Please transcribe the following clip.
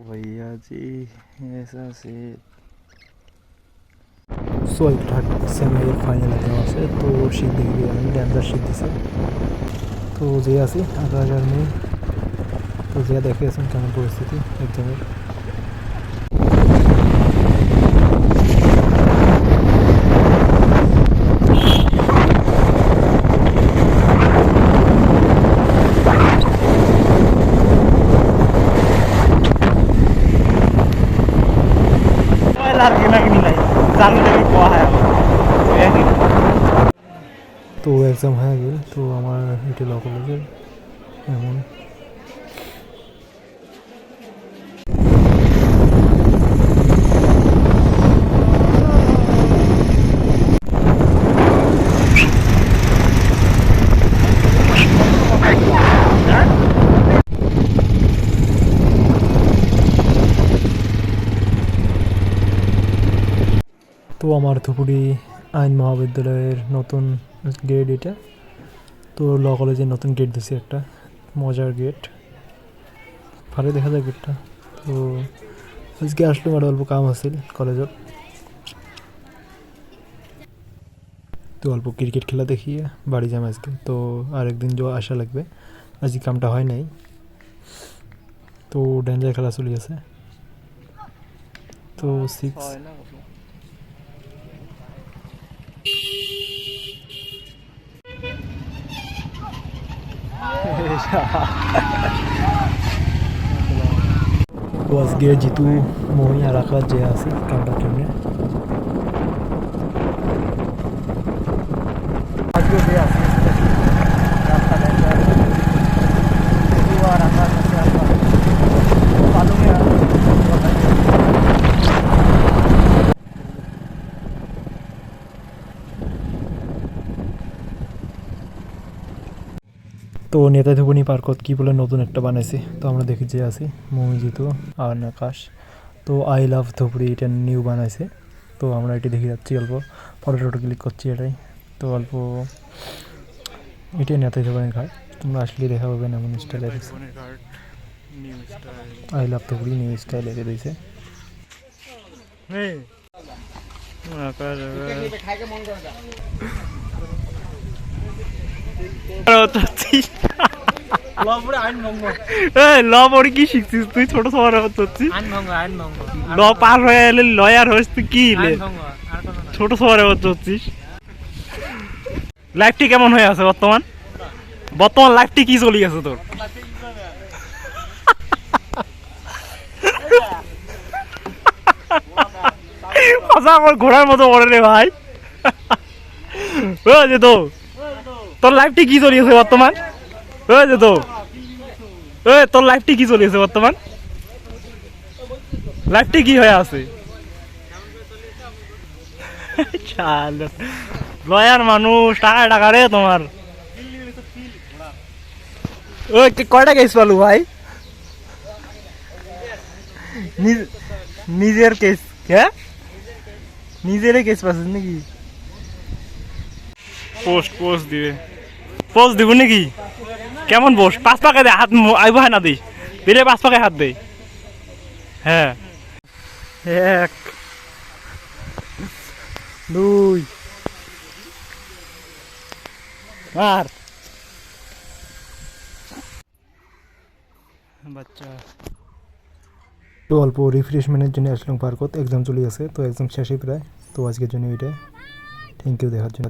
भैया जी ऐसा से সো থার্ড সেমের ফাইনাল এক্সাম আছে, তো শীত দেখে গেলাম ডেঞ্জার শীত দিছে। তো যে আছি 18,000 মেয়ে, তো যে দেখে আছেন কেমন পরিস্থিতি এক্সামের। তো এক্সাম হয়ে গেল, তো আমার এটি ল কলেজের এমন। তো আমার ধুপুরি আইন মহাবিদ্যালয়ের নতুন গেট এটা। তো ল কলেজের নতুন গেট দিছে, একটা মজার গেট, ভালো দেখা যায় গেটটা। তো আজকে আসলে আমার অল্প কাম আছিল কলেজত, তো অল্প ক্রিকেট খেলা দেখিয়ে বাড়ি যাম আজকে। তো আরেকদিন যে আসা লাগবে, আজকে কামটা হয় নাই। তো ডেঞ্জার খেলা চলি আছে। তো 6 তো আজকে জিতু মই আর আকাশ যে আছি কামটার জন্য। তো নেতাধুবনী পার্কত কি বলে নতুন একটা বানাইছে, তো আমরা দেখি যে আছি মই জিতু আর আকাশ। তো আই লাভ ধুবড়ি এটা নিউ বানাইছে, তো আমরা এটি দেখে যাচ্ছি, অল্প ফটো টটো ক্লিক করছি এটাই। তো অল্প এটাই নেতাধুবনী ঘাট, তোমরা আসলে দেখা পাবেন এমন স্টাইলের I love Dhubri new style এর রয়েছে। লবড়ি কি শিখছিস তুই? ছোট সময় হচ্ছিস ল পার হয়ে এলে লয়ার হইস তুই কি ছোট শহরে হচ্ছিস। লাইফটি কেমন হয়ে আছে বর্তমান? বর্তমান লাইফটি কি চলি আছে তোর? ঘোড়ার মতো পড়ে রে ভাই। তো তোর লাইফটি কি চলি আছে বর্তমান? তো তোর লাইফটি কি চলি আছে বর্তমান? লাইফটি কি হয়ে আছে? লয়ার মানুষ, টাকা টাকা রে তোমার। ওই কয়টা কেস পালু ভাই? নিজের কেস? হ্যাঁ, নিজেরই কেস পাচ্ছিস নাকি? পোস্ট দিবে, পোস্ট দিব নাকি? কেমন পোস্ট? 5 পাকে দে, হাত আইব হয় না দিস দিলে 5 পাকে হাত দে। হ্যাঁ, 1 2 আর বাচ্চা। তো অল্প রিফ্রেশমেন্টের জন্য আসলাম পার্কত, এক্সাম চলে আছে, তো এক্সাম শেষই প্রায়। তো আজকের জন্য এটা, থ্যাংক ইউ দেখার জন্য।